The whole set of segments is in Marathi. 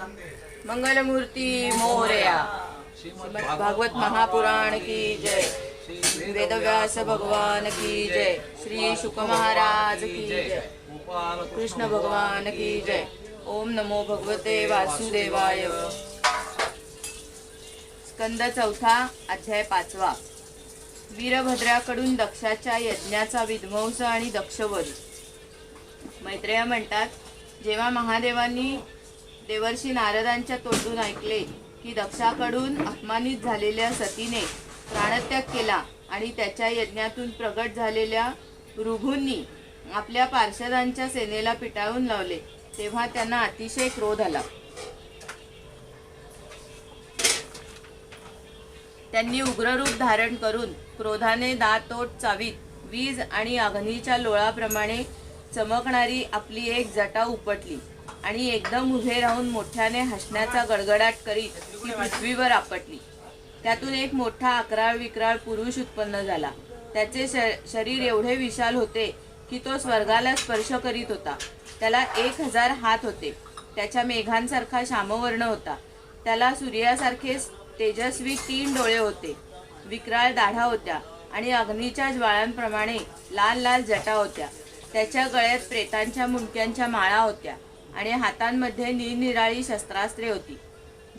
मंगलमूर्ती मोरया। श्रीमद् भागवत महापुराण की जय। वेदव्यास भगवान की जय। श्री शुक महाराज की जय। कृष्ण भगवान की जय। ओम नमो भगवते वासुदेवाय। स्कंद चौथा, अध्याय 5वा। वीरभद्राकडून दक्षाच्या यज्ञाचा विध्वंस आणि दक्षवध। मैत्रेय म्हणतात, जेव्हा महादेवांनी देवर्षी नारदांच्या तोंडून ऐकले की दक्षाकडून अपमानित झालेल्या सतीने प्राणत्याग केला आणि त्याच्या यज्ञातून प्रगट झालेल्या भृगूंनी आपल्या पार्षदांच्या सेनेला पिटाळून लावले, तेव्हा त्यांना अतिशय क्रोध आला. त्यांनी उग्ररूप धारण करून क्रोधाने दातोट चावीत वीज आणि अग्नीच्या लोळाप्रमाणे चमकणारी आपली एक जटा उपटली आणि एकदम उभे राहून मोठ्याने हसण्याचा गडगडाट करीत ती पृथ्वीवर आपटली. त्यातून एक मोठा अकराळ विक्राळ पुरुष उत्पन्न झाला. त्याचे शरीर एवढे विशाल होते की तो स्वर्गाला स्पर्श करीत होता. त्याला 1000 हात होते. त्याच्या मेघांसारखा श्यामवर्ण होता. त्याला सूर्यासारखे तेजस्वी 3 डोळे होते. विक्राळ दाढा होत्या आणि अग्नीच्या ज्वाळांप्रमाणे लाल लाल जटा होत्या. त्याच्या गळ्यात प्रेतांच्या मुंडक्यांच्या माळा होत्या आणि हातांमध्ये निरनिराळी शस्त्रास्त्रे होती.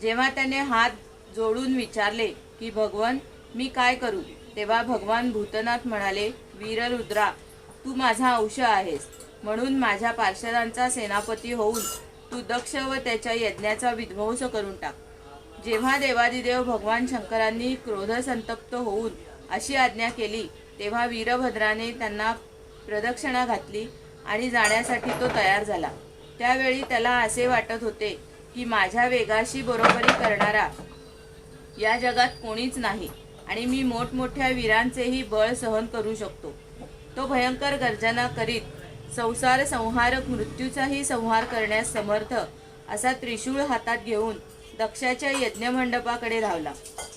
जेव्हा त्याने हात जोडून विचारले की भगवन, मी काय करू, तेव्हा भगवान भूतनाथ म्हणाले, वीररुद्रा, तू माझा अंश आहेस, म्हणून माझ्या पार्षदांचा सेनापती होऊन तू दक्ष व त्याच्या यज्ञाचा विध्वंस करून टाक. जेव्हा देवादिदेव भगवान शंकरांनी क्रोधसंतप्त होऊन अशी आज्ञा केली, तेव्हा वीरभद्राने त्यांना प्रदक्षिणा घातली आणि जाण्यासाठी तो तयार झाला. त्यावेळी त्याला असे वाटत होते की माझ्या वेगाशी बरोबरी करणारा या जगात कोणीच नाही आणि मी मोठमोठ्या वीरांचेही बळ सहन करू शकतो. तो भयंकर गर्जना करीत संसार संहारक मृत्यूचाही संहार करण्यास समर्थ असा त्रिशूळ हातात घेऊन दक्षाच्या यज्ञमंडपाकडे धावला.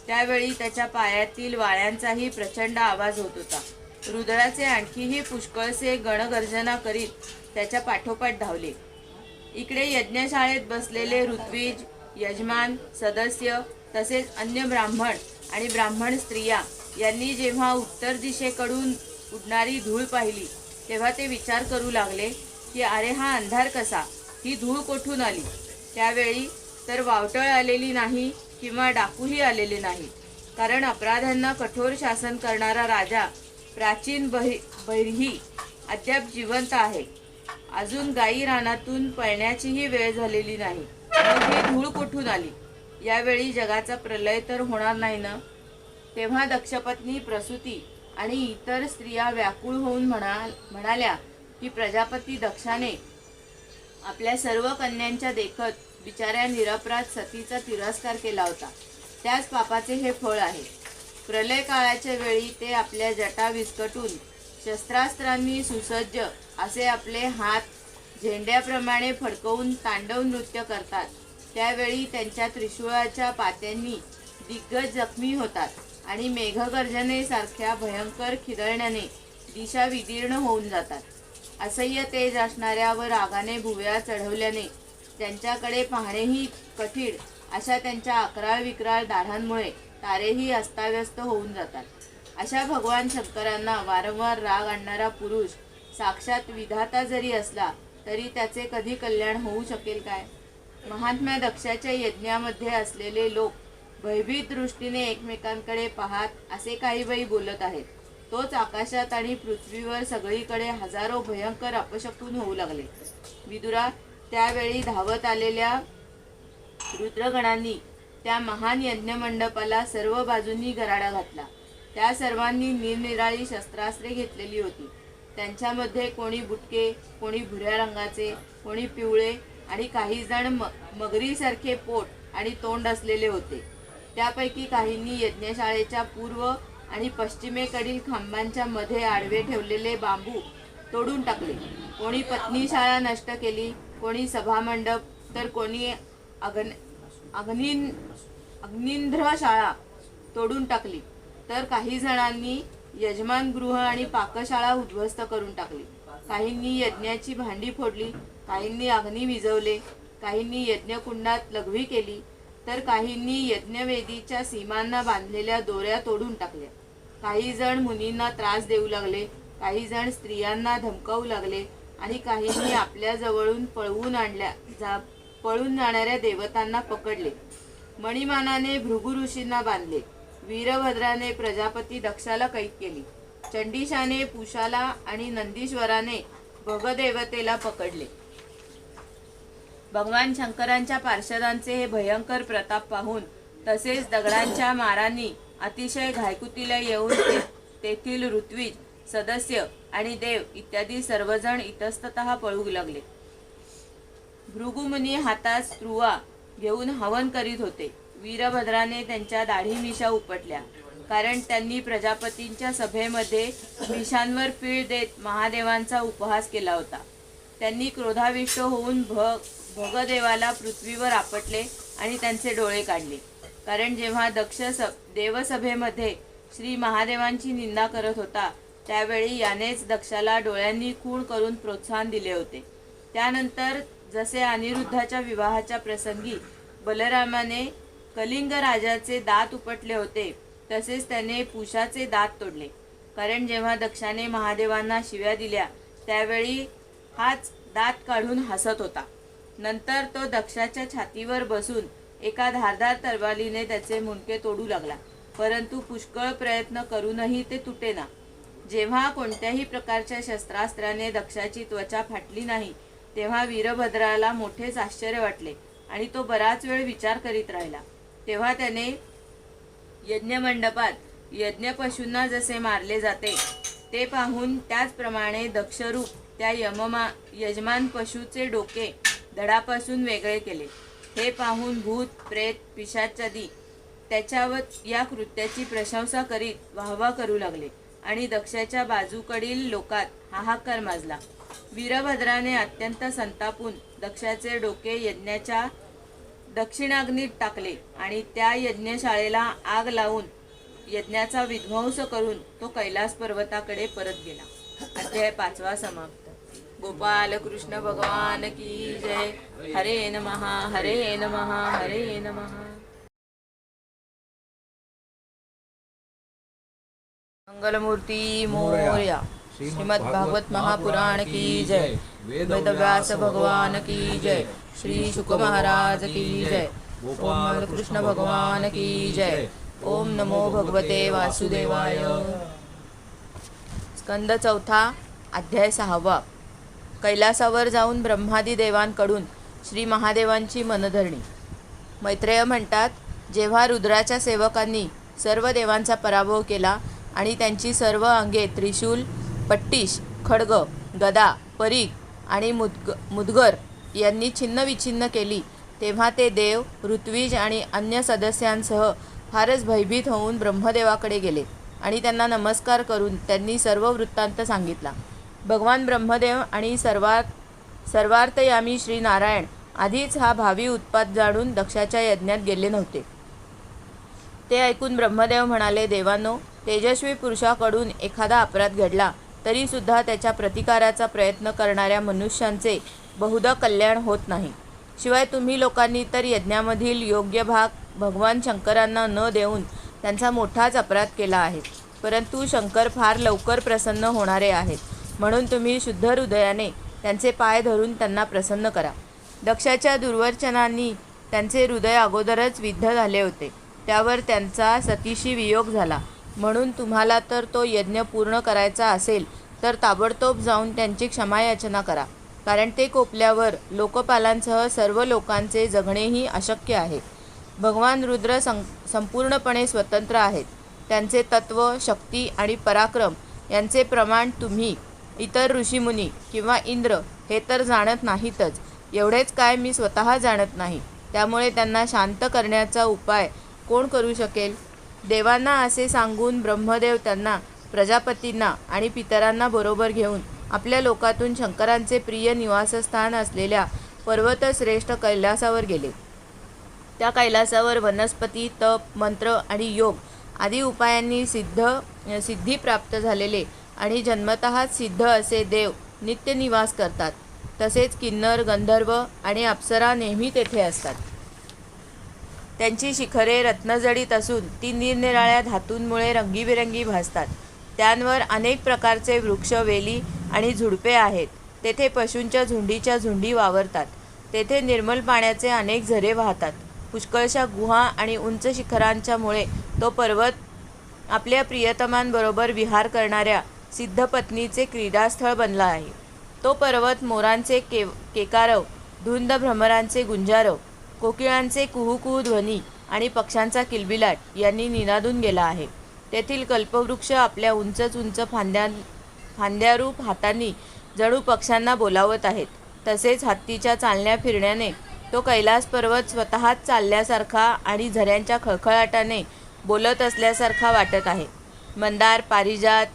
त्यावेळी त्याच्या पायातील वाळ्यांचाही प्रचंड आवाज होत होता. रुद्राचे आणखीही पुष्कळसे गणगर्जना करीत त्याच्या पाठोपाठ धावले. इकडे यज्ञशाळेत बसलेले ऋत्विज, यजमान, सदस्य तसेच अन्य ब्राह्मण आणि ब्राह्मण स्त्रिया यांनी जेव्हा उत्तर दिशेकडून उडणारी धूळ पाहिली, तेव्हा ते विचार करू लागले की अरे, हा अंधार कसा, ही धूळ कोठून आली. त्यावेळी तर वावटळ आलेली नाही किंवा डाकूही आलेले नाही, कारण अपराध्यांना कठोर शासन करणारा राजा प्राचीन बैरही अद्याप जिवंत आहे. अजून गायी रानातून पळण्याचीही वेळ झालेली नाही. मग ही धूळ कुठून आली. यावेळी जगाचा प्रलय तर होणार नाही ना. तेव्हा दक्षपत्नी प्रसूती आणि इतर स्त्रिया व्याकुळ होऊन म्हणाल्या की प्रजापती दक्षाने आपल्या सर्व कन्यांच्या देखत बिचाऱ्या निरपराध सतीचा तिरस्कार केला होता. त्याच पापाचे हे फळ आहे. प्रलय काळाच्या वेळी ते आपल्या जटा विस्कटून शस्त्रास्त्रांनी सुसज्ज असे आपले हात झेंड्याप्रमाणे फडकवून तांडव नृत्य करतात. त्यावेळी त्यांच्या त्रिशूळाच्या पात्यांनी दिग्गज जखमी होतात आणि मेघगर्जनेसारख्या भयंकर खिदळण्याने दिशा विदीर्ण होऊन जातात. असह्य तेज असणाऱ्या व रागाने भुवया चढवल्याने त्यांच्याकडे पाहणेही कठीण अशा त्यांच्या अकराळ विक्राळ दाढांमुळे तारेही अस्ताव्यस्त होऊन जातात. अशा भगवान शंकरांना वारंवार राग आणणारा पुरुष साक्षात विधाता जरी असला तरी त्याचे कधी कल्याण होऊ शकेल काय. महात्म्या दक्षाच्या यज्ञामध्ये असलेले लोक भयभीत दृष्टीने एकमेकांकडे पाहत असे काही बाई बोलत आहेत. तोच आकाशात आणि पृथ्वीवर सगळीकडे हजारो भयंकर अपशकुन होऊ लागले. विदुरा, त्यावेळी धावत आलेल्या रुद्रगणांनी त्या महान यज्ञमंडपाला सर्व बाजूंनी गराडा घातला. त्या सर्वांनी निरनिराळी शस्त्रास्त्रे घेतलेली होती. त्यांच्यामध्ये कोणी बुटके, कोणी भुऱ्या रंगाचे, कोणी पिवळे आणि काही जण मगरीसारखे पोट आणि तोंड असलेले होते. त्यापैकी काहींनी यज्ञशाळेच्या पूर्व आणि पश्चिमेकडील खांबांच्या मध्ये आडवे ठेवलेले बांबू तोडून टाकले. कोणी पत्नीशाळा नष्ट केली, कोणी सभामंडप, तर कोणी अग्निंध्रशाळा तोडून टाकली, तर काही जणांनी यजमान गृह आणि पाकशाळा उद्ध्वस्त करून टाकली. काहींनी यज्ञाची भांडी फोडली, काहींनी अग्नी विझवले, काहींनी यज्ञकुंडात लघवी केली, तर काहींनी यज्ञवेदीच्या सीमांना बांधलेल्या दोऱ्या तोडून टाकल्या. काही जण मुनींना त्रास देऊ लागले, काही जण स्त्रियांना धमकावू लागले आणि काहींनी आपल्या जवळून पळून जाणाऱ्या देवतांना पकडले. मणिमानाने भृगु ऋषींना बांधले. वीरभद्राने प्रजापती दक्षाला कैद केली. चंडीशाने पुषाला आणि नंदीश्वराने भगदेवतेला पकडले. भगवान शंकरांच्या पार्षदांचे हे भयंकर प्रताप पाहून, तसेच दगडांच्या मारांनी अतिशय घायकुतीला येऊन तेथील ऋत्विज, सदस्य आणि देव इत्यादी सर्वजण इतस्ततः पळू लागले. भृगुमुनी हातात स्त्रुवा घेऊन हवन करीत होते. वीरभद्राने त्यांच्या दाढी मिशा उपटल्या, कारण त्यांनी प्रजापतींच्या सभेमध्ये मिशांवर पीळ देत महादेवांचा उपहास केला होता. त्यांनी क्रोधाविष्ट होऊन भगदेवाला पृथ्वीवर आपटले आणि त्यांचे डोळे काढले. कारण जेव्हा दक्ष देवसभेमध्ये श्री महादेवांची निंदा करत होता, त्यावेळी यानेच दक्षाला डोळ्यांनी खूण करून प्रोत्साहन दिले होते. त्यानंतर जसे अनिरुद्धाच्या विवाहाच्या प्रसंगी बलरामाने कलिंग राजाचे दात उपटले होते, तसेच त्याने पुषाचे दात तोडले. कारण जेव्हा दक्षाने महादेवांना शिव्या दिल्या, त्यावेळी हाच दात काढून हसत होता. नंतर तो दक्षाच्या छातीवर बसून एका धारदार तलवारीने त्याचे मुंडके तोडू लागला, परंतु पुष्कळ प्रयत्न करूनही ते तुटेना. जेव्हा कोणत्याही प्रकारच्या शस्त्रास्त्राने दक्षाची त्वचा फाटली नाही, तेव्हा वीरभद्राला मोठेच आश्चर्य वाटले आणि तो बराच वेळ विचार करीत राहिला. तेव्हा त्याने यज्ञमंडपात यज्ञपशूंना जसे मारले जाते ते पाहून, त्याचप्रमाणे दक्षरूप त्या यजमान पशूचे डोके धडापासून वेगळे केले. हे पाहून भूत, प्रेत, पिशाचादी त्याच्यावर या कृत्याची प्रशंसा करीत वाहवा करू लागले आणि दक्षाच्या बाजूकडील लोकात हाहाकार माजला. वीरभद्राने अत्यंत संतापून दक्षाचे डोके यज्ञाच्या दक्षिणाग्नीत टाकले आणि त्या यज्ञशाळेला आग लावून यज्ञाचा विध्वंस करून तो कैलास पर्वताकडे परत गेला. अध्याय 5 समाप्त. गोपाल कृष्ण भगवान की जय. हरे नमः हरे नमः हरे नमः. मंगलमूर्ती मोरया. श्रीमद् भागवत महापुराण की जय. वेदव्यास भगवान की जय. श्री शुक महाराज की जय. गोपाल कृष्ण भगवान की जय. ओम नमो भगवते वासुदेवाय. स्कंद 4 अध्याय 6. कैलासावर जाऊन ब्रह्मादी देवांकडून श्री महादेवांची मनधरणी. मैत्रेय म्हणतात, जेव्हा रुद्राच्या सेवकांनी सर्व देवांचा पराभव केला आणि त्यांची सर्व अंगे त्रिशूल, पट्टीश, खड्ग, गदा, परीघ आणि मुदगर यांनी छिन्नविछिन्न केली, तेव्हा ते देव, ऋत्विज आणि अन्य सदस्यांसह फारच भयभीत होऊन ब्रह्मदेवाकडे गेले आणि त्यांना नमस्कार करून त्यांनी सर्व वृत्तांत सांगितला. भगवान ब्रह्मदेव आणि सर्वार्थयामी श्री नारायण आधीच हा भावी उत्पात जाणून दक्षाच्या यज्ञात गेले नव्हते. ते ऐकून ब्रह्मदेव म्हणाले, देवांनो, तेजस्वी पुरुषाकडून एखादा अपराध घडला तरी सुद्धा त्याच्या प्रतिकाराचा प्रयत्न करणाऱ्या मनुष्यांचे बहुधा कल्याण होत नाही. शिवाय तुम्ही लोकांनी तर यज्ञामधील योग्य भाग भगवान शंकरांना न देऊन त्यांचा मोठाच अपराध केला आहे. परंतु शंकर फार लवकर प्रसन्न होणारे आहेत, म्हणून तुम्ही शुद्ध हृदयाने त्यांचे पाय धरून त्यांना प्रसन्न करा. दक्षाच्या दुर्वचनांनी त्यांचे हृदय अगोदरच विद्ध झाले होते. त्यावर त्यांचा सतीशी वियोग झाला. म्हणून तुम्हाला तर तो यज्ञ पूर्ण करायचा असेल तर ताबडतोब जाऊन त्यांची क्षमायाचना करा, कारण ते कोपल्यावर लोकपालांसह सर्व लोकांचे जगणेही अशक्य आहे. भगवान रुद्र संपूर्णपणे स्वतंत्र आहेत. त्यांचे तत्व, शक्ती आणि पराक्रम यांचे प्रमाण तुम्ही, इतर ऋषीमुनी किंवा इंद्र हे तर जाणत नाहीतच, एवढेच काय मी स्वतः जाणत नाही. त्यामुळे त्यांना शांत करण्याचा उपाय कोण करू शकेल? देवांना असे सांगून ब्रह्मदेव त्यांना, प्रजापतींना आणि पितरांना बरोबर घेऊन आपल्या लोकातून शंकरांचे प्रिय निवासस्थान असलेल्या पर्वतश्रेष्ठ कैलासावर गेले. त्या कैलासावर वनस्पती, तप, मंत्र आणि योग आदी उपायांनी सिद्धी प्राप्त झालेले आणि जन्मतःच सिद्ध असे देव नित्य निवास करतात. तसेच किन्नर, गंधर्व आणि अप्सरा नेहमी तेथे असतात. त्यांची शिखरे रत्नजडित असून ती निरनिराळ्या धातूंमुळे रंगीबेरंगी भासतात. त्यांवर अनेक प्रकारचे वृक्ष, वेली आणि झुडपे आहेत. तेथे पशूंच्या झुंडीच्या झुंडी वावरतात. तेथे निर्मल पाण्याचे अनेक झरे वाहतात. पुष्कळशा गुहा आणि उंच शिखरांच्यामुळे तो पर्वत आपल्या प्रियतमांबरोबर विहार करणाऱ्या सिद्धपत्नीचे क्रीडास्थळ बनला आहे. तो पर्वत मोरांचे केकारव, धुंद भ्रमरांचे गुंजारव, कोकिळांचे कुहूकुहू ध्वनी आणि पक्ष्यांचा किलबिलाट यांनी निनादून गेला आहे. तेथील कल्पवृक्ष आपल्या उंच उंच फांद्यारूप हातांनी जणू पक्ष्यांना बोलावत आहेत. तसेच हत्तीच्या चालण्या फिरण्याने तो कैलास पर्वत स्वतःच चालल्यासारखा आणि झऱ्यांच्या खळखळाटाने बोलत असल्यासारखा वाटत आहे. मंदार, पारिजात,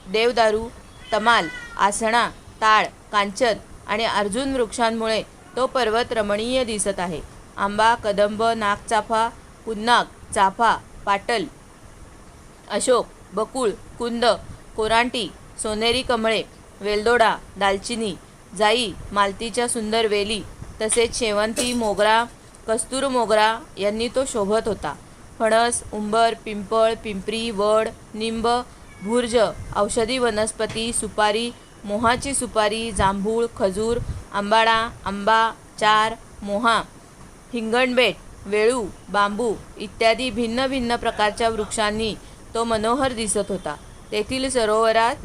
देवदारू, तमाल, आसणा, ताड, कांचन आणि अर्जुन वृक्षांमुळे तो पर्वत रमणीय दिसत आहे. आंबा, कदंब, नागचाफा, पुन्नाग, चाफा, पाटल, अशोक, बकुळ, कुंद, कोरांटी, सोनेरी कमळे, वेलदोडा, दालचिनी, जाई, मालतीच्या सुंदर वेली, तसेच शेवंती, मोगरा, कस्तूर मोगरा यांनी तो शोभत होता. फणस, उंबर, पिंपळ, पिंपरी, वड, निंब, भुर्ज, औषधी वनस्पती, सुपारी, मोहाची सुपारी, जांभूळ, खजूर, आंबाडा, आंबा, चार, मोहा, हिंगणबेट, वेळू, बांबू इत्यादी भिन्न भिन्न प्रकारच्या वृक्षांनी तो मनोहर दिसत होता. तेथील सरोवरात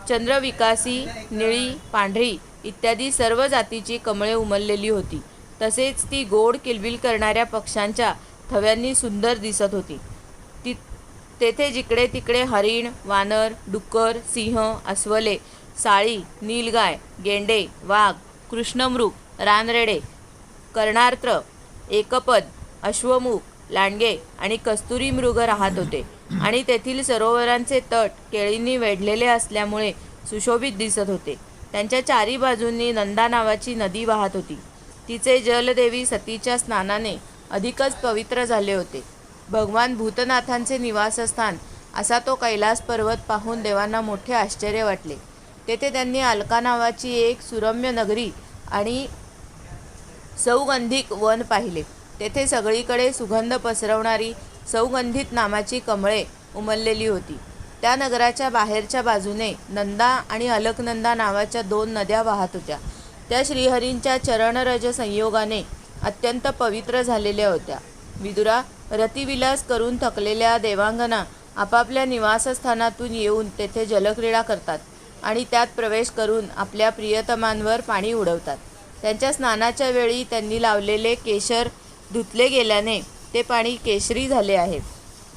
चंद्रविकासी, निळी, पांढरी इत्यादी सर्व जातीची कमळे उमललेली होती. तसेच ती गोड किलबिल करणाऱ्या पक्ष्यांच्या थव्यांनी सुंदर दिसत होती. तेथे जिकडे तिकडे हरिण, वानर, डुक्कर, सिंह, अस्वले, साळी, नीलगाय, गेंडे, वाघ, कृष्णमृग, रानरेडे, कर्णार्त्र, एकपद, अश्वमुख, लांडगे आणि कस्तुरी मृग राहत होते. आणि तेथील सरोवरांचे तट केळींनी वेढलेले असल्यामुळे सुशोभित दिसत होते. त्यांच्या चारी बाजूंनी नंदा नावाची नदी वाहत होती. तिचे जलदेवी सतीच्या स्नानाने अधिकच पवित्र झाले होते. भगवान भूतनाथांचे निवासस्थान असा तो कैलास पर्वत पाहून देवांना मोठे आश्चर्य वाटले. तेथे त्यांनी अलका नावाची एक सुरम्य नगरी आणि सौगंधिक वन पाहिले. तेथे सगळीकडे सुगंध पसरवणारी सौगंधित नामाची कमळे उमललेली होती. त्या नगराच्या बाहेरच्या बाजूने नंदा आणि अलकनंदा नावाच्या 2 नद्या वाहत होत्या. त्या श्रीहरींच्या चरणरज संयोगाने अत्यंत पवित्र झालेल्या होत्या. विदुरा, रतिविलास करून थकलेल्या देवांगना आपापल्या निवासस्थानातून येऊन तेथे जलक्रीडा करतात आणि त्यात प्रवेश करून आपल्या प्रियतमांवर पाणी उडवतात. त्यांच्या स्नानाच्या वेळी त्यांनी लावलेले केशर धुतले गेल्याने ते पाणी केशरी झाले आहे.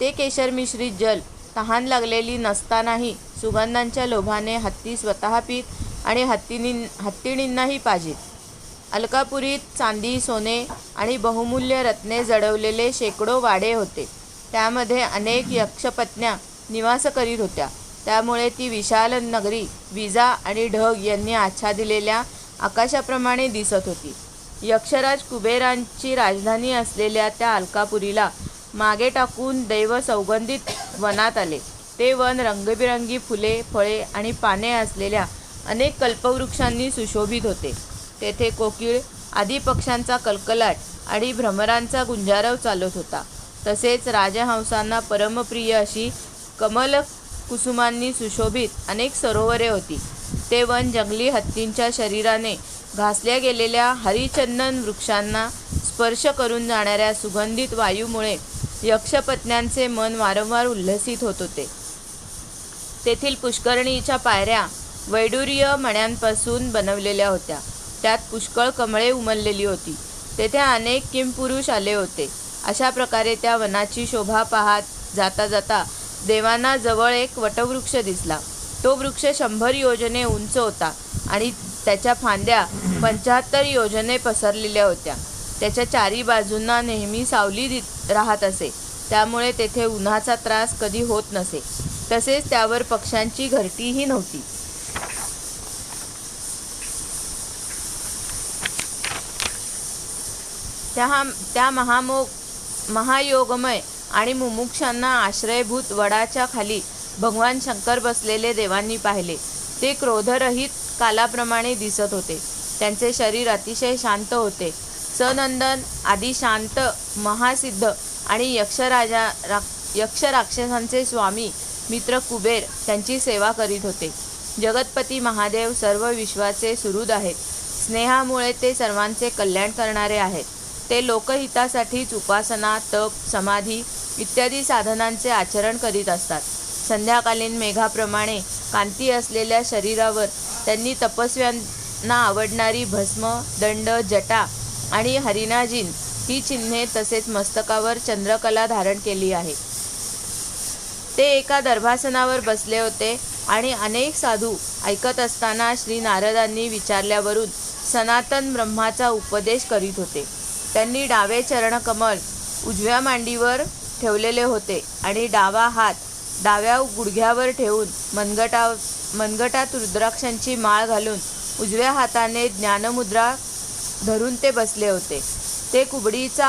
ते केशर मिश्रित जल तहान लागलेली नसतानाही सुगंधांच्या लोभाने हत्ती स्वतः पीत आणि हत्तीणींनाही पाजीत. अलकापुरीत चांदी, सोने आणि बहुमूल्य रत्ने जडवलेले शेकडो वाडे होते. त्यामध्ये अनेक यक्षपत्न्या निवास करीत होत्या. त्यामुळे ती विशाल नगरी विजा आणि ढग यांनी आच्छादिलेल्या आकाशाप्रमाणे दिसत होती. यक्षराज कुबेरांची राजधानी असलेल्या त्या अलकापुरीला मागे टाकून दैव सौगंधित वनात आले. ते वन रंगबिरंगी फुले, फळे आणि पाने असलेल्या अनेक कल्पवृक्षांनी सुशोभित होते. तेथे कोकिळ आदी पक्ष्यांचा कलकलाट आणि भ्रमरांचा गुंजारव चालत होता. तसेच राजहंसांना परमप्रिय अशी कमल कुसुमांनी सुशोभित अनेक सरोवरे होती. ते वन जंगली हत्तींच्या शरीराने घासल्या गेलेल्या हरिचंदन वृक्षांना स्पर्श करून जाणाऱ्या सुगंधित वायूमुळे यक्षपत्न्यांचे मन वारंवार उल्हसित होत होते. तेथील पुष्करणीच्या पायऱ्या वैडूर्य मण्यांपासून बनवलेल्या होत्या. त्यात पुष्कळ कमळे उमललेली होती. तेथे अनेक किमपुरुष आले होते. अशा प्रकारे त्या वनाची शोभा पाहत जाता जाता देवांना जवळ एक वटवृक्ष दिसला. तो वृक्ष 100 योजने उंच होता आणि त्याच्या फांद्या 75 योजने पसरलेल्या होत्या. त्याच्या चारी बाजूंना नेहमी सावली राहत असे. त्यामुळे तेथे उन्हाचा त्रास कधी होत नसे. तसेच त्यावर पक्ष्यांची घरटीही नव्हती. त्या महायोगमय आणि मुमुक्षांना आश्रयभूत वडाच्या खाली भगवान शंकर बसलेले देवांनी पाहिले. ते क्रोधरहित कालाप्रमाणे दिसत होते. त्यांचे शरीर अतिशय शांत होते. सनंदन आदी शांत महासिद्ध आणि यक्ष राक्षसांचे स्वामी मित्र कुबेर त्यांची सेवा करीत होते. जगतपती महादेव सर्व विश्वाचे सुहृद आहेत. स्नेहामुळे ते सर्वांचे कल्याण करणारे आहेत. ते लोकहितासाठीच उपासना, तप, समाधी इत्यादी साधनांचे आचरण करीत असतात. संध्याकालीन मेघाप्रमाणे कांती असलेल्या शरीरावर त्यांनी तपस्व्यांना आवडणारी भस्म, दंड, जटा आणि हरिणाजीन ही चिन्हे तसेच मस्तकावर चंद्रकला धारण केली आहे. ते एका दर्भासनावर बसले होते आणि अनेक साधू ऐकत असताना श्री नारदांनी विचारल्यावरून सनातन ब्रह्माचा उपदेश करीत होते. त्यांनी डावे चरणकमल उजव्या मांडीवर ठेवलेले होते आणि डावा हात डाव्या गुडघ्यावर ठेवून मनगटात रुद्राक्षांची माळ घालून उजव्या हाताने ज्ञानमुद्रा धरून ते बसले होते. ते कुबडीचा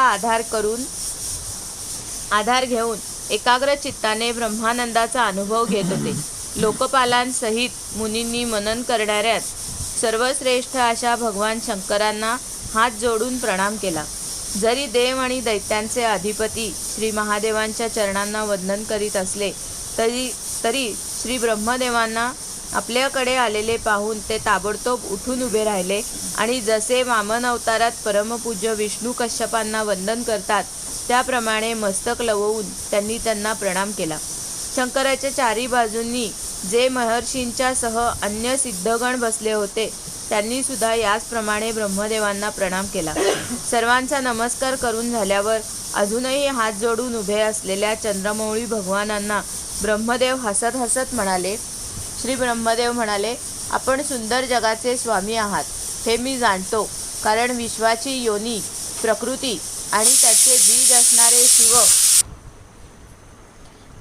आधार घेऊन एकाग्र चित्ताने ब्रह्मानंदाचा अनुभव घेत होते. लोकपालांसहित मुनींनी मनन करणाऱ्यात सर्वश्रेष्ठ अशा भगवान शंकरांना हात जोडून प्रणाम केला. जरी देव आणि दैत्यांचे अधिपती श्री महादेवांच्या चरणांना वंदन करीत असले तरी श्री ब्रह्मदेवांना आपल्याकडे आलेले पाहून ते ताबडतोब उठून उभे राहिले आणि जसे वामन अवतारात परमपूज्य विष्णू कश्यपांना वंदन करतात त्याप्रमाणे मस्तक लववून त्यांनी त्यांना प्रणाम केला. शंकराच्या चारी बाजूंनी जे महर्षींच्या सह अन्य सिद्धगण बसले होते त्यांनी सुद्धा याचप्रमाणे ब्रह्मदेवांना प्रणाम केला. सर्वांचा नमस्कार करून झाल्यावर अजूनही हात जोडून उभे असलेल्या चंद्रमौळी भगवानांना ब्रह्मदेव हसत हसत म्हणाले. श्री ब्रह्मदेव म्हणाले, आपण सुंदर जगाचे स्वामी आहात हे मी जाणतो, कारण विश्वाची योनी, प्रकृती आणि त्याचे बीज असणारे शिव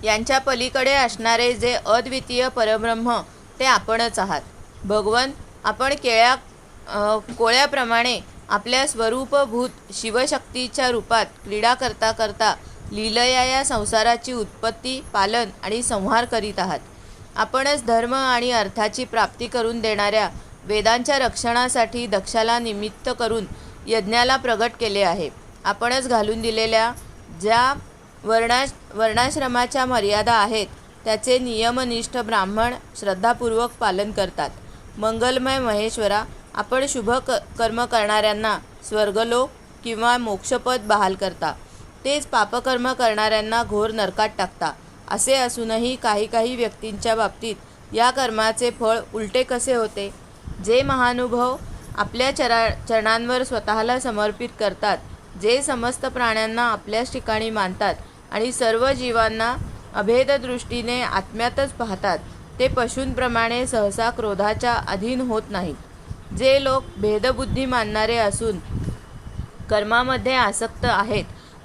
यांच्या पलीकडे असणारे जे अद्वितीय परब्रह्म ते आपणच आहात. भगवन, आपण कोळ्याप्रमाणे आपल्या स्वरूपभूत शिवशक्तीच्या रूपात क्रीडा करता करता लीलया या संसाराची उत्पत्ती, पालन आणि संहार करीत आहात. आपणच धर्म आणि अर्थाची प्राप्ती करून देणाऱ्या वेदांच्या रक्षणासाठी दक्षाला निमित्त करून यज्ञाला प्रगट केले आहे. आपणच घालून दिलेल्या ज्या वर्णाश्रमाच्या मर्यादा आहेत त्याचे नियमनिष्ठ ब्राह्मण श्रद्धापूर्वक पालन करतात. मंगलमय महेश्वरा, आपण शुभ कर्म करणाऱ्यांना स्वर्गलोक किंवा मोक्षपद बहाल करता, तेच पापकर्म करणाऱ्यांना घोर नरकात टाकता. असे असूनही काही व्यक्तींच्या बाबतीत या कर्माचे फळ उलटे कसे होते? जे महानुभाव आपल्या चरणांवर स्वतःला समर्पित करतात, जे समस्त प्राण्यांना आपल्याच ठिकाणी मानतात आणि सर्व जीवांना अभेद दृष्टीने आत्म्यातच पाहतात, ते पशूंप्रमाणे सहसा क्रोधाच्या अधीन होत नाहीत. जे लोक भेदबुद्धी मानणारे असून कर्मामध्ये आसक्त आहेत,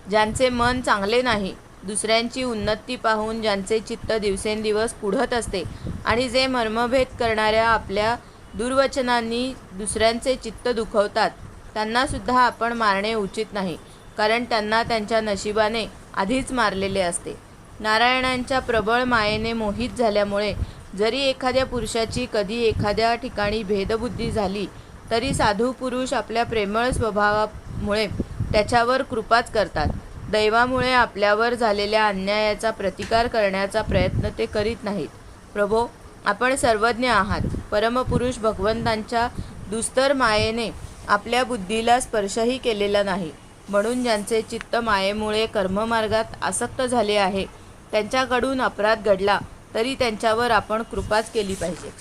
ज्यांचे मन चांगले नाही, दुसऱ्यांची उन्नती पाहून ज्यांचे चित्त दिवसेंदिवस कुढत असते आणि जे मर्मभेद करणाऱ्या आपल्या दुर्वचनांनी दुसऱ्यांचे चित्त दुखवतात, त्यांनासुद्धा आपण मारणे उचित नाही, कारण त्यांना त्यांच्या नशिबाने आधीच मारलेले असते. नारायणांच्या प्रबळ मायेने मोहित झाल्यामुळे जरी एखाद्या पुरुषाची कधी एखाद्या ठिकाणी भेदबुद्धी झाली तरी साधू पुरुष आपल्या प्रेमळ स्वभावामुळे त्याच्यावर कृपाच करतात. दैवामुळे आपल्यावर झालेल्या अन्यायाचा प्रतिकार करण्याचा प्रयत्न ते करीत नाहीत. प्रभो, आपण सर्वज्ञ आहात. परमपुरुष भगवंतांच्या दुस्तर मायेने आपल्या बुद्धीला स्पर्शही केलेला नाही, म्हणून ज्यांचे चित्त मायेमुळे कर्ममार्गात आसक्त झाले आहे त्यांच्याकडून अपराध घडला तरी त्यांच्यावर आपण कृपाच केली पाहिजे.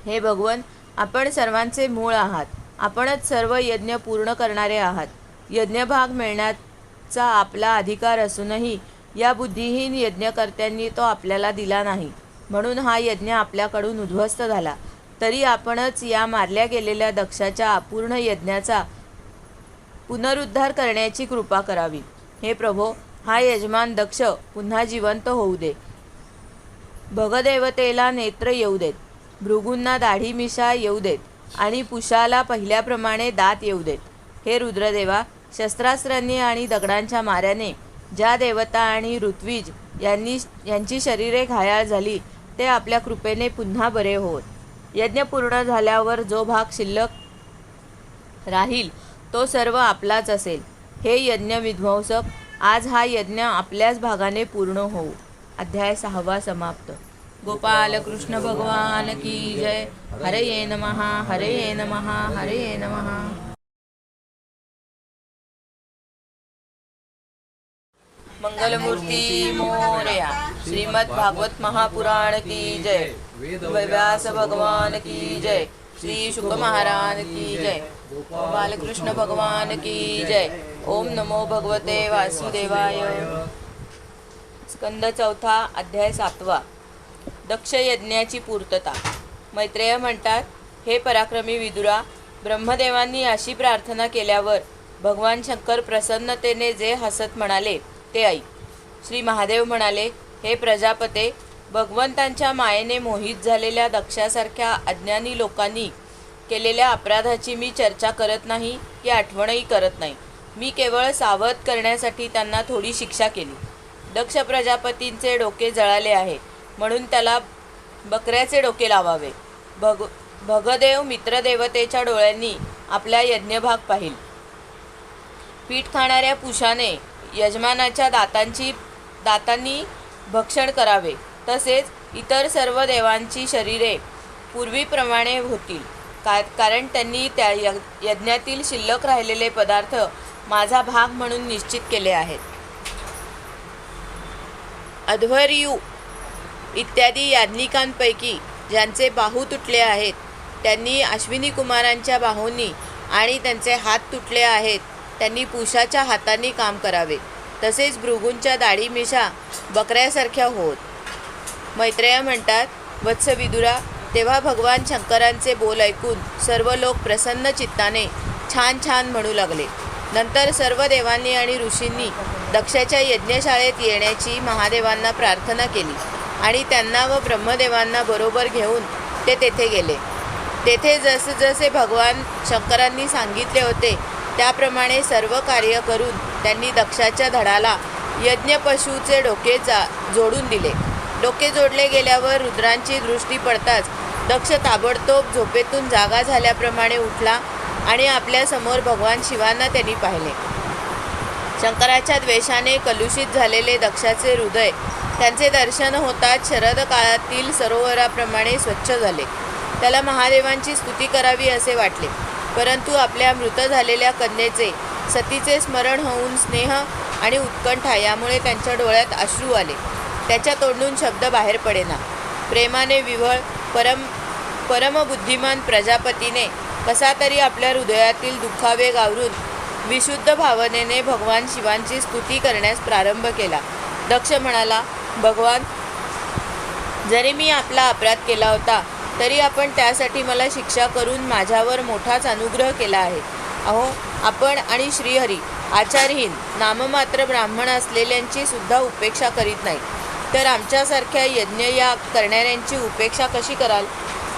हे भगवन, आपण सर्वांचे मूळ आहात. आपणच सर्व यज्ञ पूर्ण करणारे आहात. यज्ञभाग मिळण्याचा आपला अधिकार असूनही या बुद्धिहीन यज्ञकर्त्यांनी तो आपल्याला दिला नाही, म्हणून हा यज्ञ आपल्याकडून उद्ध्वस्त झाला. तरी आपणच या मारल्या गेलेल्या दक्षाच्या अपूर्ण यज्ञाचा पुनरुद्धार करण्याची कृपा करावी. हे प्रभो, हा यजमान दक्ष पुन्हा जिवंत होऊ दे. भगदेवतेला नेत्र येऊ देत, भृगूंना दाढी मिशा येऊ देत आणि पुषाला पहिल्याप्रमाणे दात येऊ देत. हे रुद्रदेवा, शस्त्रास्त्रांनी आणि दगडांच्या माऱ्याने ज्या देवता आणि ऋत्विज यांची शरीरे घायाळ झाली ते आपल्या कृपेने पुन्हा बरे होत. यज्ञ पूर्ण झाल्यावर जो भाग शिल्लक राहील तो सर्व आपलाच असेल. हे यज्ञ विध्वंसक, आज हा यज्ञ आपल्याच भागाने पूर्ण होऊ. अध्याय 6 समाप्त. गोपाल कृष्ण भगवान की जय. हरये नमः, हरये नमः, हरये नमः. मंगलमूर्ती मोरया. श्रीमद् भागवत महापुराण की जय. व्यास भगवान की जय. श्री शुक महाराज की जय. बालकृष्ण भगवान की जय. ओम नमो भगवते वासुदेवाय. स्कंद 4 अध्याय 7. दक्ष यज्ञाची पूर्तता. मैत्रेय म्हणतात, हे पराक्रमी विदुरा, ब्रह्मदेवांनी अशी प्रार्थना केल्यावर भगवान शंकर प्रसन्नतेने जे हसत म्हणाले ते ऐक. श्री महादेव म्हणाले, हे प्रजापते, भगवंतांच्या मायेने मोहित झालेल्या दक्षासारख्या अज्ञानी लोकांनी केलेल्या अपराधाची मी चर्चा करत नाही की आठवणही करत नाही. मी केवळ सावध करण्यासाठी त्यांना थोडी शिक्षा केली. दक्ष प्रजापतींचे डोके जळाले आहे, म्हणून त्याला बकऱ्याचे डोके लावावे. भगदेव मित्रदेवतेच्या डोळ्यांनी आपला यज्ञभाग पाहिल. पीठ खाणाऱ्या पुषाने यजमानाच्या दातांनी भक्षण करावे. तसेच इतर सर्व देवांची शरीरे पूर्वीप्रमाणे होतील, कारण त्यांनी त्या यज्ञातील शिल्लक राहिलेले पदार्थ माझा भाग म्हणून निश्चित केले आहेत. अध्वर्यू इत्यादी याज्ञिकांपैकी ज्यांचे बाहू तुटले आहेत, त्यांनी अश्विनी कुमारांच्या बाहूंनी, आणि त्यांचे हात तुटले आहेत त्यांनी पुषाच्या हातांनी काम करावे. तसेच भृगूंच्या दाढी मिशा बकऱ्यासारख्या होत. मैत्रेय म्हणतात, वत्स विदुरा, तेव्हा भगवान शंकरांचे बोल ऐकून सर्व लोक प्रसन्न चित्ताने छान छान म्हणू लागले. नंतर सर्व देवांनी आणि ऋषींनी दक्षाच्या यज्ञशाळेत येण्याची महादेवांना प्रार्थना केली आणि त्यांना व ब्रह्मदेवांना बरोबर घेऊन ते तेथे गेले. तेथे जसे भगवान शंकरांनी सांगितले होते त्याप्रमाणे सर्व कार्य करून त्यांनी दक्षाच्या धडाला यज्ञपशूचे डोके जोडून दिले. डोके जोडले गेल्यावर रुद्रांची दृष्टी पडताच दक्ष ताबडतोब झोपेतून जागा झाल्याप्रमाणे उठला आणि आपल्या समोर भगवान शिवांना त्यांनी पाहिले. शंकराच्या द्वेषाने कलुषित झालेले दक्षाचे हृदय त्यांचे दर्शन होताच शरद काळातील सरोवराप्रमाणे स्वच्छ झाले. त्याला महादेवांची स्तुती करावी असे वाटले, परंतु आपल्या मृत झालेल्या कन्येचे सतीचे स्मरण होऊन स्नेह आणि उत्कंठा यामुळे त्यांच्या डोळ्यात अश्रू आले. त्याच्या तोंडून शब्द बाहेर पडेना. प्रेमाने विव्हळ परमबुद्धिमान प्रजापतीने कसा तरी आपल्या हृदयातील दुःखावेग आवरून विशुद्ध भावनेने भगवान शिवांची स्तुती करण्यास प्रारंभ केला. दक्ष म्हणाला, भगवान, जरी मी आपला अपराध केला होता तरी आपण त्यासाठी मला शिक्षा करून माझ्यावर मोठाच अनुग्रह केला आहे. अहो, आपण आणि श्रीहरी आचारहीन नाममात्र ब्राह्मण असलेल्यांची सुद्धा उपेक्षा करीत नाही, तर आमच्यासारख्या यज्ञयाग करणाऱ्यांची उपेक्षा कशी कराल?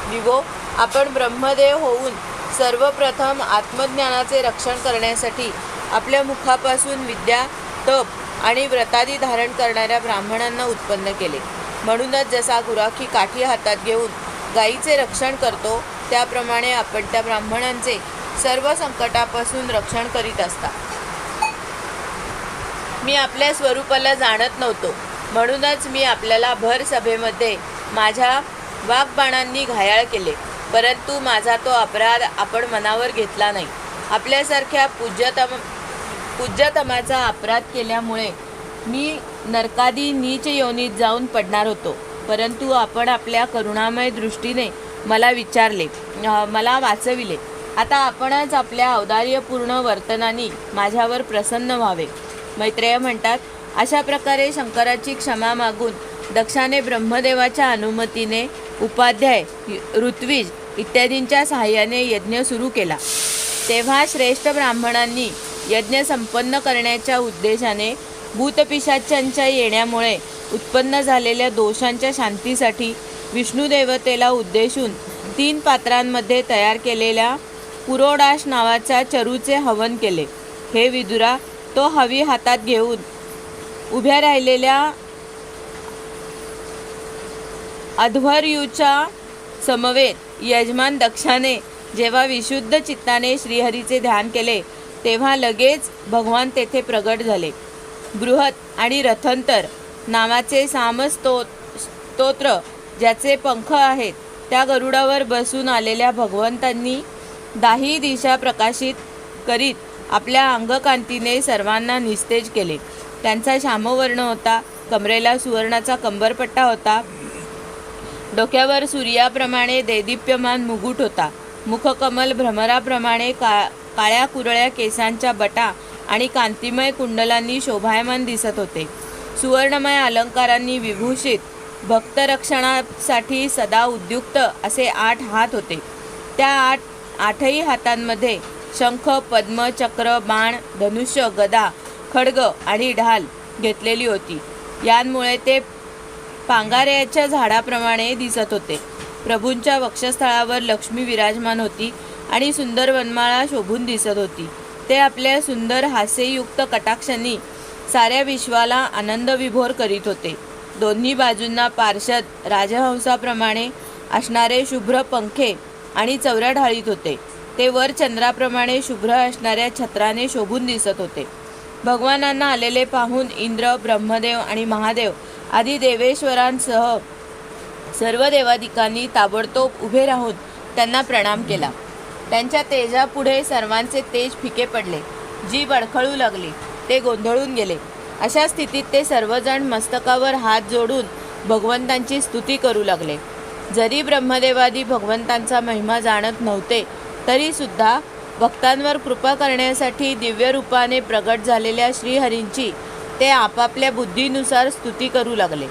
विभो, आपण ब्रह्मदेव होऊन सर्वप्रथम आत्मज्ञानाचे रक्षण करण्यासाठी आपल्या मुखापासून विद्या, तप आणि व्रतादी धारण करणाऱ्या ब्राह्मणांना उत्पन्न केले. म्हणूनच जसा गुराखी काठी हातात घेऊन गायीचे रक्षण करतो, त्याप्रमाणे आपण त्या ब्राह्मणांचे सर्व संकटापासून रक्षण करीत असता. मी आपल्या स्वरूपाला जाणत नव्हतो, म्हणूनच मी आपल्याला भर सभेमध्ये माझ्या वाग्बाणांनी घायाळ केले, परंतु माझा तो अपराध आपण मनावर घेतला नाही. आपल्यासारख्या पूज्यतमाचा अपराध केल्यामुळे मी नरकादी नीच योनीत जाऊन पडणार होतो, परंतु आपण आपल्या करुणामय दृष्टीने मला वाचविले. आता आपणच आपल्या औदार्यपूर्ण वर्तनाने माझ्यावर प्रसन्न व्हावे. मैत्रेय म्हणतात, अशा प्रकारे शंकराची क्षमा मागून दक्षाने ब्रह्मदेवाच्या अनुमतीने उपाध्याय, ऋत्विज इत्यादींच्या सहाय्याने यज्ञ सुरू केला. तेव्हा श्रेष्ठ ब्राह्मणांनी यज्ञ संपन्न करण्याच्या उद्देशाने भूतपिशाच्यांच्या येण्यामुळे उत्पन्न झालेल्या दोषांच्या शांतीसाठी विष्णुदेवतेला उद्देशून 3 पात्रांमध्ये तयार केलेल्या पुरोडाश नावाच्या चरूचे हवन केले. हे विदुरा, तो हवी हातात घेऊन उभ्या राहिलेल्या अध्वर्यूच्या समवेत यजमान दक्षाने जेव्हा विशुद्ध चित्ताने श्रीहरीचे ध्यान केले तेव्हा लगेच भगवान तेथे प्रगट झाले. बृहत आणि रथंतर नावाचे स्तोत्र ज्याचे पंख आहेत त्या गरुडावर बसून आलेल्या भगवंतांनी दाही दिशा प्रकाशित करीत आपल्या अंगकांतीने सर्वांना निस्तेज केले. त्यांचा श्यामवर्ण होता, कमरेला सुवर्णाचा कंबरपट्टा होता, डोक्यावर सूर्याप्रमाणे देदीप्यमान मुकुट होता, मुखकमल भ्रमराप्रमाणे काळ्या कुरळ्या केसांच्या बटा आणि कांतिमय कुंडलांनी शोभायमान दिसत होते. सुवर्णमय अलंकारांनी विभूषित भक्तरक्षणासाठी सदा उद्युक्त असे 8 हात होते. त्या आठही हातांमध्ये शंख, पद्म, चक्र, बाण, धनुष्य, गदा, खड्ग आणि ढाल घेतलेली होती. यांमुळे ते पांगाऱ्याच्या झाडाप्रमाणे दिसत होते. प्रभूंच्या वक्षस्थळावर लक्ष्मी विराजमान होती आणि सुंदर वनमाळा शोभून दिसत होती. ते आपल्या सुंदर हास्ययुक्त कटाक्षांनी साऱ्या विश्वाला आनंदविभोर करीत होते. दोन्ही बाजूंना पार्षद राजहंसाप्रमाणे असणारे शुभ्र पंखे आणि चौऱ्या ढाळीत होते. ते वर चंद्राप्रमाणे शुभ्र असणाऱ्या छत्राने शोभून दिसत होते. भगवानांना आलेले पाहून इंद्र, ब्रह्मदेव आणि महादेव आदी देवेश्वरांसह सर्व देवादिकांनी ताबडतोब उभे राहून त्यांना प्रणाम केला. त्यांच्या तेजापुढे सर्वांचे तेज फिके पडले. जी बडखळू लागली, ते गोंधळून गेले. अशा स्थितीत ते सर्वजण मस्तकावर हात जोडून भगवंतांची स्तुती करू लागले. जरी ब्रह्मदेवादी भगवंतांचा महिमा जाणत नव्हते तरी सुद्धा भक्तांवर कृपा करण्यासाठी दिव्य रूपाने प्रगट झालेल्या श्रीहरींची ते आपापल्या बुद्धीनुसार स्तुती करू लागले.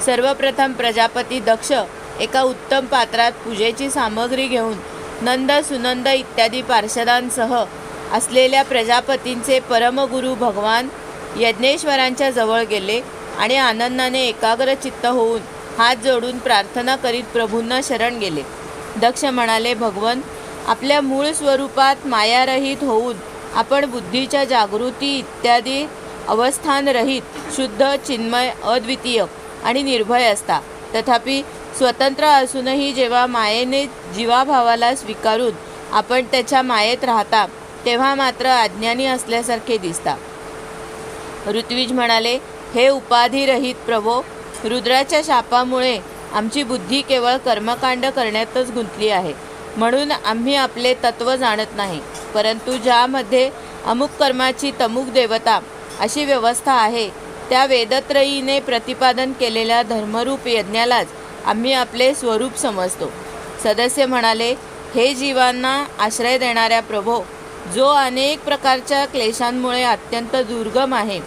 सर्वप्रथम प्रजापती दक्ष एका उत्तम पात्रात पूजेची सामग्री घेऊन नंद, सुनंद इत्यादी पार्षदांसह असलेल्या प्रजापतींचे परमगुरू भगवान यज्ञेश्वरांच्या जवळ गेले आणि आनंदाने एकाग्र चित्त होऊन हात जोडून प्रार्थना करीत प्रभूंना शरण गेले. दक्ष म्हणाले, भगवन, आपल्या मूळ स्वरूपात मायारहित होऊन आपण बुद्धीच्या जागृती इत्यादी अवस्थानरहित, शुद्ध, चिन्मय, अद्वितीय आणि निर्भय असता. तथापि स्वतंत्र असूनही जेव्हा मायेने जीवाभावाला स्वीकारून आपण त्याच्या मायेत राहता तेव्हा मात्र अज्ञानी असल्यासारखे दिसता. ऋत्विज म्हणाले, हे उपाधिरहित प्रभो, रुद्राच्या शापामुळे आमची बुद्धी केवळ कर्मकांड करण्यातच गुंतली आहे. म्हणून आम्ही आपले तत्व जाणत नाही. परंतु ज्यामध्ये अमुक कर्माची तमुक देवता अशी व्यवस्था आहे त्या वेदत्रयीने प्रतिपादन केलेल्या धर्मरूप यज्ञालाच आम्ही आपले स्वरूप समजतो. सदस्य म्हणाले, हे जीवांना आश्रय देणाऱ्या प्रभो, जो अनेक प्रकारच्या क्लेशांमुळे अत्यंत दुर्गम आहे,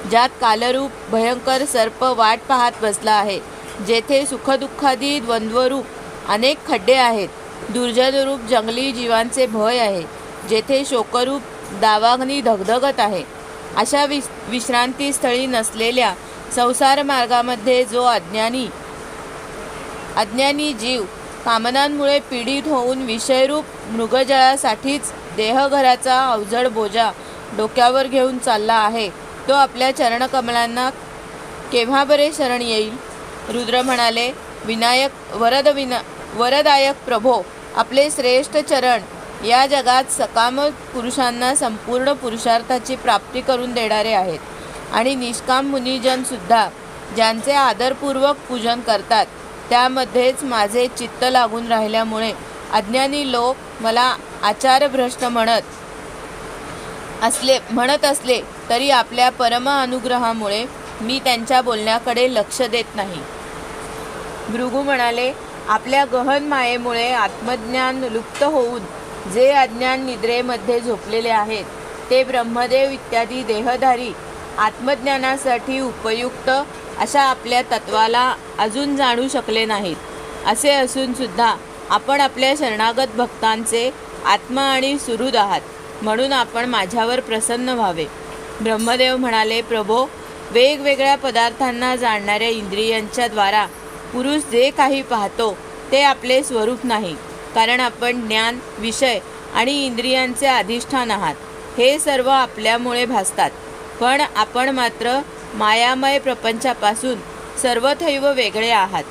ज्यात कालरूप भयंकर सर्प वाट पाहत बसला आहे, जेथे सुखदुःखादी द्वंद्वरूप अनेक खड्डे आहेत, दुर्जनरूप जंगली जीवांचे भय आहे, जेथे शोकरूप दावाग्नी धगधगत आहे, अशा विश्रांतीस्थळी नसलेल्या संसार मार्गामध्ये जो अज्ञानी जीव कामनांमुळे पीडित होऊन विषयरूप मृगजळासाठीच देहघराचा अवजड बोजा डोक्यावर घेऊन चालला आहे, तो आपल्या चरणकमलांना केव्हा बरे शरण येईल? रुद्र म्हणाले, वरदायक प्रभो, आपले श्रेष्ठ चरण या जगात सकाम पुरुषांना संपूर्ण पुरुषार्थाची प्राप्ती करून देणारे आहेत आणि निष्काम मुनिजन सुद्धा ज्यांचे आदरपूर्वक पूजन करतात त्यामध्येच माझे चित्त लागून राहिल्यामुळे अज्ञानी लोक मला आचारभ्रष्ट म्हणत असले तरी आपल्या परम अनुग्रहामुळे मी त्यांच्या बोलण्याकडे लक्ष देत नाही. भृगू म्हणाले, आपल्या गहन मायेमुळे आत्मज्ञान लुप्त होऊन जे अज्ञान निद्रेमध्ये झोपलेले आहेत ते ब्रह्मदेव इत्यादी देहधारी आत्मज्ञानासाठी उपयुक्त अशा आपल्या तत्वाला अजून जाणू शकले नाहीत. असे असून सुद्धा आपण आपल्या शरणागत भक्तांचे आत्मा आणि सुहृद आहात, म्हणून आपण माझ्यावर प्रसन्न व्हावे. ब्रह्मदेव म्हणाले, प्रभो, वेगवेगळ्या पदार्थांना जाणणाऱ्या इंद्रियांच्या द्वारा पुरुष जे काही पाहतो ते आपले स्वरूप नाही, कारण आपण ज्ञान, विषय आणि इंद्रियांचे अधिष्ठान आहात. हे सर्व आपल्यामुळे भासतात, पण आपण मात्र मायामय प्रपंचापासून सर्वथैव वेगळे आहात.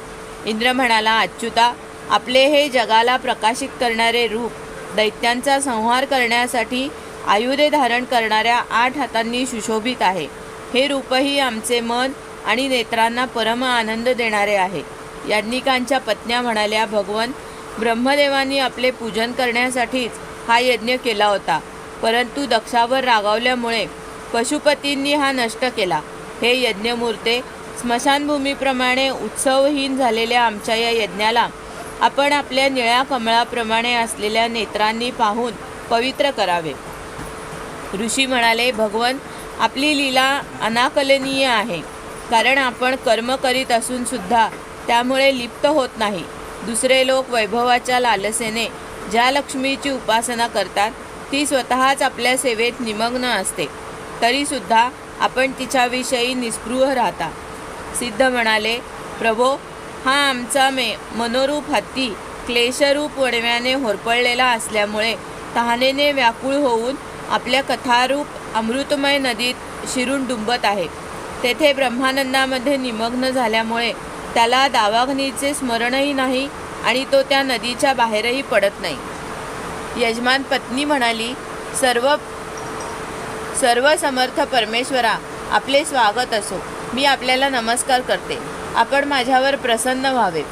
इंद्र म्हणाला, अच्युता, आपले हे जगाला प्रकाशित करणारे रूप दैत्यांचा संहार करण्यासाठी आयुधे धारण करणाऱ्या 8 हातांनी सुशोभित आहे. हे रूपही आमचे मन आणि नेत्रांना परम आनंद देणारे आहे. याज्ञिकांच्या पत्न्या म्हणाल्या, भगवन, ब्रह्मदेवांनी आपले पूजन करण्यासाठीच हा यज्ञ केला होता, परंतु दक्षावर रागावल्यामुळे पशुपतींनी हा नष्ट केला. हे यज्ञमूर्ते, स्मशानभूमीप्रमाणे उत्सवहीन झालेल्या आमच्या या यज्ञाला आपण आपल्या निळ्या कमळाप्रमाणे असलेल्या नेत्रांनी पाहून पवित्र करावे. ऋषी म्हणाले, भगवन, आपली लीला अनाकलनीय आहे, कारण आपण कर्म करीत असून सुद्धा त्यामुळे लिप्त होत नाही. दुसरे लोक वैभवाच्या लालसेने ज्या लक्ष्मीची उपासना करतात ती स्वतःच आपल्या सेवेत निमग्न असते, तरीसुद्धा आपण तिच्याविषयी निस्पृह राहता. सिद्ध म्हणाले, प्रभो, हा आमचा मनोरूप हत्ती क्लेशरूप वणव्याने होरपळलेला असल्यामुळे तहानेने व्याकुळ होऊन आपल्या कथारूप अमृतमय नदीत शिरून डुंबत आहे. तेथे ब्रह्मानंदामध्ये निमग्न झाल्यामुळे त्याला दावाग्नीचे स्मरणही नाही आणि तो त्या नदीच्या बाहेरही पडत नाही. यजमान पत्नी म्हणाली, सर्व समर्थ परमेश्वरा, आपले स्वागत असो. मी आपल्याला नमस्कार करते. आपण माझ्यावर प्रसन्न व्हावे.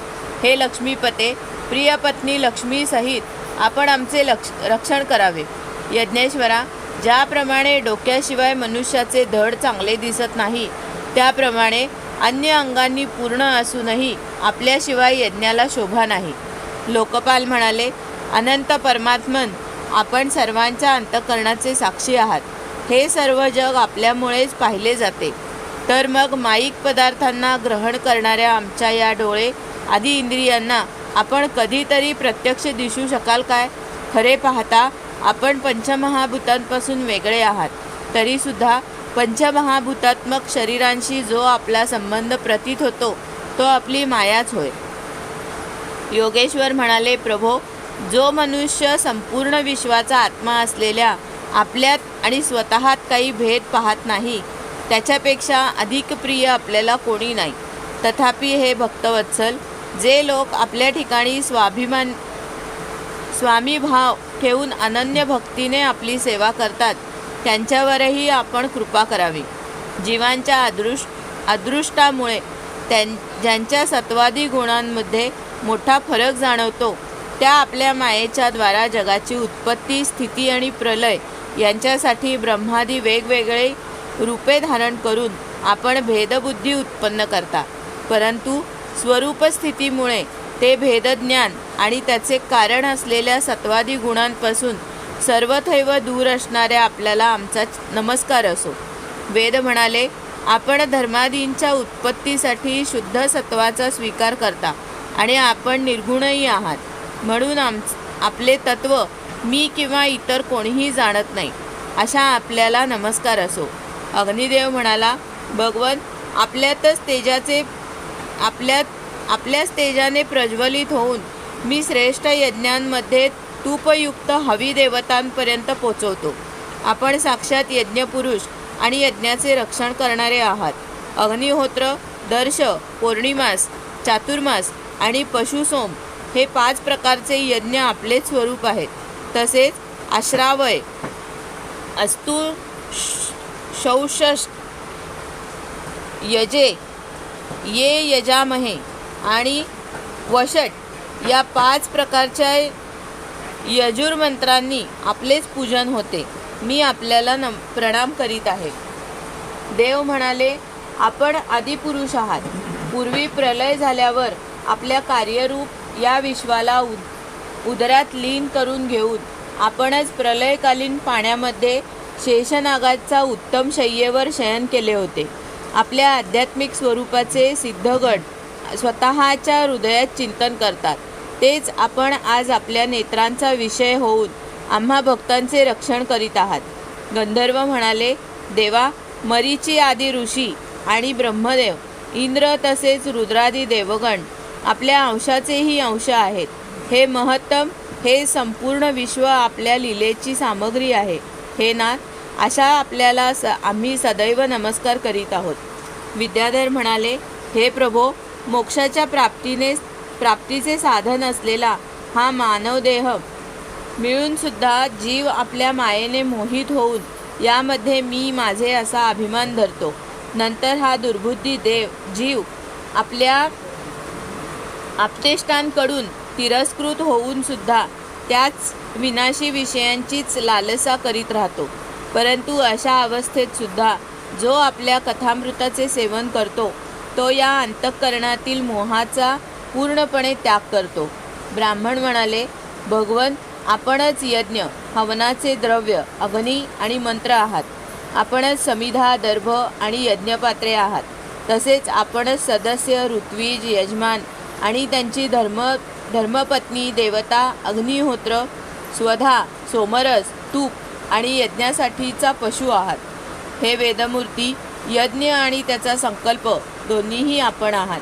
हे लक्ष्मीपते, प्रिय पत्नी लक्ष्मी सहित आपण आमचे रक्षण करावे. यज्ञेश्वरा, ज्याप्रमाणे डोक्याशिवाय मनुष्याचे धड चांगले दिसत नाही, त्याप्रमाणे अन्य अंगांनी पूर्ण असूनही आपल्याशिवाय यज्ञाला शोभा नाही. लोकपाल म्हणाले, अनंत परमात्मन, आपण सर्वांच्या अंतःकरणाचे साक्षी आहात. हे सर्व जग आपल्यामुळेच पाहिले जाते, तर मग माईक पदार्थांना ग्रहण करणाऱ्या आमच्या या डोळे आदी इंद्रियांना आपण कधीतरी प्रत्यक्ष दिसू शकाल काय? खरे पाहता आपण पंचमहाभूतांपासून वेगळे आहात, तरीसुद्धा पंचमहाभूतात्मक शरीरांशी जो आपला संबंध प्रतीत होतो तो आपली मायाच होय. योगेश्वर म्हणाले, प्रभो, जो मनुष्य संपूर्ण विश्वाचा आत्मा असलेल्या आपल्यात आणि स्वतःत काही भेद पाहत नाही, त्याच्यापेक्षा अधिक प्रिय आपल्याला कोणी नाही. तथापि हे भक्तवत्सल, जे लोक आपल्या ठिकाणी स्वामीभाव ठेवून अनन्य भक्तीने आपली सेवा करतात, त्यांच्यावरही आपण कृपा करावी. जीवांच्या अदृष्टामुळे ज्यांच्या सत्वादी गुणांमध्ये मोठा फरक जाणवतो, त्या आपल्या मायेच्या द्वारा जगाची उत्पत्ती, स्थिती आणि प्रलय यांच्यासाठी ब्रह्मादी वेगवेगळे रूपे धारण करून आपण भेदबुद्धी उत्पन्न करता. परंतु स्वरूपस्थितीमुळे ते भेदज्ञान आणि त्याचे कारण असलेल्या सत्वादी गुणांपासून सर्वथैव दूर असणाऱ्या आपल्याला आमचा नमस्कार असो. वेद म्हणाले, आपण धर्मादींच्या उत्पत्तीसाठी शुद्ध सत्वाचा स्वीकार करता आणि आपण निर्गुणही आहात, म्हणून आपले तत्व मी किंवा इतर कोणीही जाणत नाही, अशा आपल्याला नमस्कार असो. अग्निदेव म्हणाला, भगवन, आपल्याच तेजाने प्रज्वलित होऊन मी श्रेष्ठ यज्ञांमध्ये तूपयुक्त हवी देवतांपर्यंत पोचवतो. आपण साक्षात यज्ञपुरुष आणि यज्ञाचे रक्षण करणारे आहात. अग्निहोत्र, दर्श, पौर्णिमास, चातुर्मास आणि पशुसोम हे 5 प्रकारचे यज्ञ आपलेच स्वरूप आहेत. तसेच आश्रावय, अस्तु, शौषष्ठ, यजे, ये यजामहे आणि वषट या 5 प्रकारच्या यजुर्मंत्रांनी आपलेच पूजन होते. मी आपल्याला प्रणाम करीत आहे. देव म्हणाले, आपण आदिपुरुष आहात. पूर्वी प्रलय झाल्यावर आपल्या कार्यरूप या विश्वाला उदरात लीन करून घेऊन आपणच प्रलयकालीन पाण्यामध्ये शेषनागाचा उत्तम शय्येवर शयन केले होते. आपल्या आध्यात्मिक स्वरूपाचे सिद्धगण स्वतःच्या हृदयात चिंतन करतात. तेच आपण आज आपल्या नेत्रांचा विषय होऊन आम्हा भक्तांचे रक्षण करीत आहात. गंधर्व म्हणाले, देवा, मरीची आदी ऋषी आणि ब्रह्मदेव, इंद्र तसेच रुद्रादी देवगण आपल्या अंशाचेही अंश आहेत. हे महत्तम, हे संपूर्ण विश्व आपल्या लीलेची सामग्री आहे. हे नाथ, अशा आपल्याला आम्ही सदैव नमस्कार करीत आहोत. विद्याधर म्हणाले, हे प्रभो, मोक्षाच्या प्राप्तीने प्राप्तीचे साधन असलेला हा मानवदेह मिळून सुद्धा जीव आपल्या मायेने मोहित होऊन यामध्ये मी माझे असा अभिमान धरतो. नंतर हा दुर्बुद्धी जीव आपल्या आप्तेष्टांकडून तिरस्कृत होऊन सुद्धा त्याच विनाशी विषयांचीच लालसा करीत राहतो. परंतु अशा अवस्थेत सुद्धा जो आपल्या कथामृताचे सेवन करतो तो या अंतःकरणातील मोहाचा पूर्णपणे त्याग करतो. ब्राह्मण म्हणाले, भगवन, आपणच यज्ञ, हवनाचे द्रव्य, अग्नी आणि मंत्र आहात. आपणच समिधा, दर्भ आणि यज्ञपात्रे आहात. तसेच आपणच सदस्य, ऋत्विज, यजमान आणि त्यांची धर्मपत्नी, देवता, अग्निहोत्र, स्वधा, सोमरस, तूप आणि यज्ञासाठीचा पशु आहात. हे वेदमूर्ती, यज्ञ आणि त्याचा संकल्प दोन्हीही आपण आहात.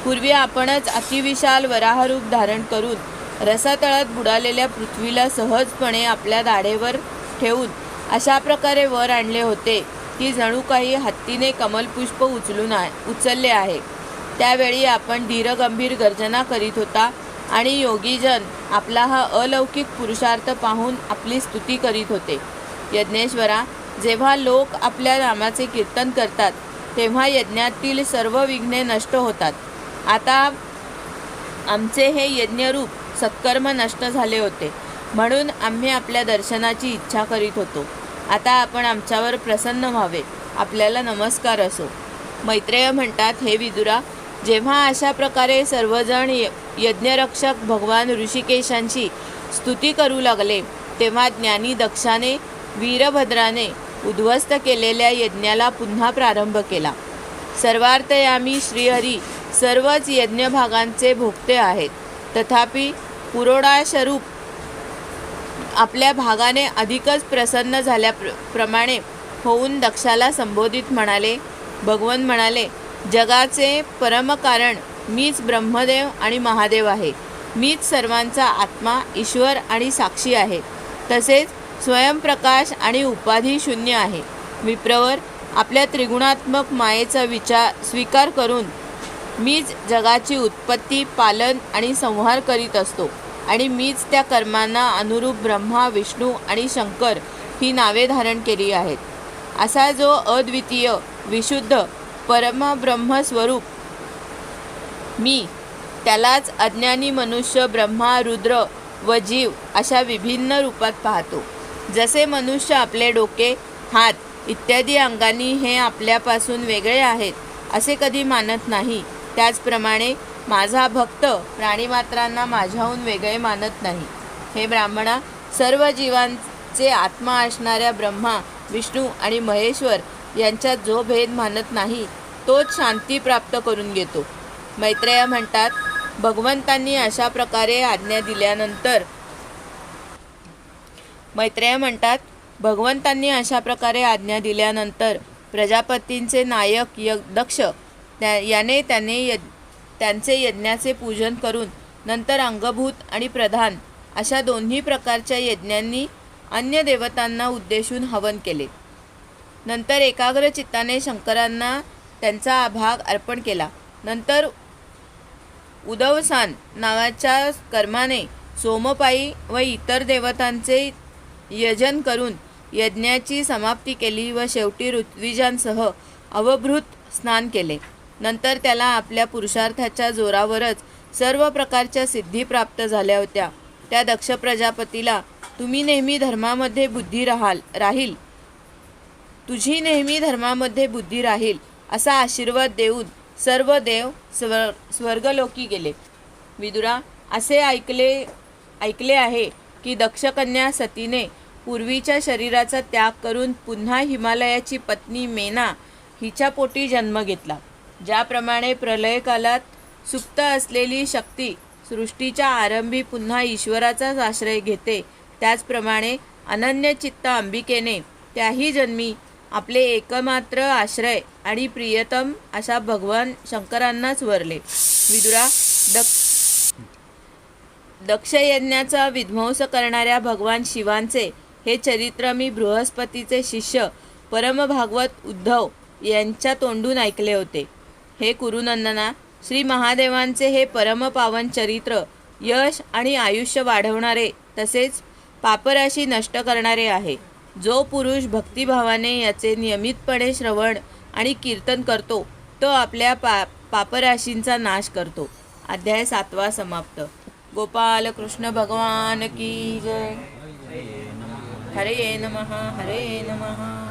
पूर्वी आपणच अतिविशाल वराहरूप धारण करून रसातळात बुडालेल्या पृथ्वीला सहजपणे आपल्या दाढेवर ठेवून अशा प्रकारे वर आणले होते की जणू काही हत्तीने कमलपुष्प उचलले आहे. त्यावेळी आपण धीरगंभीर गर्जना करीत होता आणि योगीजन आपला हा अलौकिक पुरुषार्थ पाहून आपली स्तुती करीत होते. यज्ञेश्वरा, जेव्हा लोक आपल्या नामाचे कीर्तन करतात तेव्हा यज्ञातील सर्व विघ्ने नष्ट होतात. आता आमचे हे यज्ञरूप सत्कर्म नष्ट झाले होते म्हणून आम्ही आपल्या दर्शनाची इच्छा करीत होतो. आता आपण आमच्यावर प्रसन्न व्हावे. आपल्याला नमस्कार असो. मैत्रेय म्हणतात, हे विदुरा, जेव्हा अशा प्रकारे सर्वजण यज्ञरक्षक भगवान ऋषिकेशांची स्तुती करू लागले तेव्हा ज्ञानी दक्षाने वीरभद्राने उद्ध्वस्त केलेल्या यज्ञाला पुन्हा प्रारंभ केला. सर्वार्थयामी श्रीहरी सर्वच यज्ञभागांचे भोगते आहेत. तथापि पुरोडाशरूप आपल्या भागाने अधिकच प्रसन्न झाल्याप्रमाणे होऊन दक्षाला संबोधित म्हणाले. भगवन म्हणाले, जगाचे परमकारण मीच ब्रह्मदेव आणि महादेव आहे. मीच सर्वांचा आत्मा, ईश्वर आणि साक्षी आहे. तसेच स्वयंप्रकाश आणि उपाधी शून्य आहे. विप्रवर, आपल्या त्रिगुणात्मक मायेचा स्वीकार करून मीच जगाची उत्पत्ती, पालन आणि संहार करीत असतो आणि मीच त्या कर्मांना अनुरूप ब्रह्मा, विष्णू आणि शंकर ही नावे धारण केली आहेत. असा जो अद्वितीय, विशुद्ध परमब्रह्मस्वरूप मी, त्यालाच अज्ञानी मनुष्य ब्रह्मा, रुद्र व जीव अशा विभिन्न रूपात पाहतो. जसे मनुष्य आपले डोके, हात इत्यादी अंगांनी हे आपल्यापासून वेगळे आहेत असे कधी मानत नाही, त्याचप्रमाणे माझा भक्त प्राणीमात्रांना माझ्याहून वेगळे मानत नाही. हे ब्राह्मणा, सर्व जीवांचे आत्मा असणाऱ्या ब्रह्मा, विष्णू आणि महेश्वर यांच्यात जो भेद मानत नाही तोच शांती प्राप्त करून घेतो. मैत्रेय म्हणतात, भगवंतांनी अशा प्रकारे आज्ञा दिल्यानंतर प्रजापतींचे नायक दक्ष याने त्यांचे यज्ञाचे पूजन करून नंतर अंगभूत आणि प्रधान अशा दोन्ही प्रकारच्या यज्ञांनी अन्य देवतांना उद्देशून हवन केले. नंतर एकाग्र चित्ताने शंकरांना त्यांचा भाग अर्पण केला. नंतर उदवसान नावाच्या कर्माने सोमपायी व इतर देवतांचे यजन करून यज्ञाची समाप्ती केली व शेवटी ऋत्विजांसह अवभृत स्नान केले. नंतर त्याला आपल्या पुरुषार्थाच्या जोरावरच सर्व प्रकारच्या सिद्धी प्राप्त झाल्या होत्या. त्या दक्ष प्रजापतीला तुझी नेहमी धर्मामध्ये बुद्धी राहील असा आशीर्वाद देऊन सर्व देव स्वर्गलोकी गेले. विदुरा, असे ऐकले आहे की दक्षकन्या सतीने पूर्वीच्या शरीराचा त्याग करून पुन्हा हिमालयाची पत्नी मेना हिच्या पोटी जन्म घेतला. ज्याप्रमाणे प्रलयकालात सुप्त असलेली शक्ती सृष्टीच्या आरंभी पुन्हा ईश्वराचाच आश्रय घेते, त्याचप्रमाणे अनन्यचित्त अंबिकेने त्याही जन्मी आपले एकमात्र आश्रय आणि प्रियतम अशा भगवान शंकरांनाच वरले. विदुरा, दक्षयज्ञाचा विध्वंस करणाऱ्या भगवान शिवांचे हे चरित्र मी बृहस्पतीचे शिष्य परमभागवत उद्धव यांच्या तोंडून ऐकले होते. हे कुरुनंदना, श्री महादेवांचे हे परमपावन चरित्र यश आणि आयुष्य वाढवणारे तसेच पापराशी नष्ट करणारे आहे. जो पुरुष भक्तिभावाने याचे नियमितपणे श्रवण आणि कीर्तन करतो तो आपल्या पापराशींचा नाश करतो. अध्याय 7 समाप्त. गोपाल कृष्ण भगवान की जय. हरे नमः हरे नमः.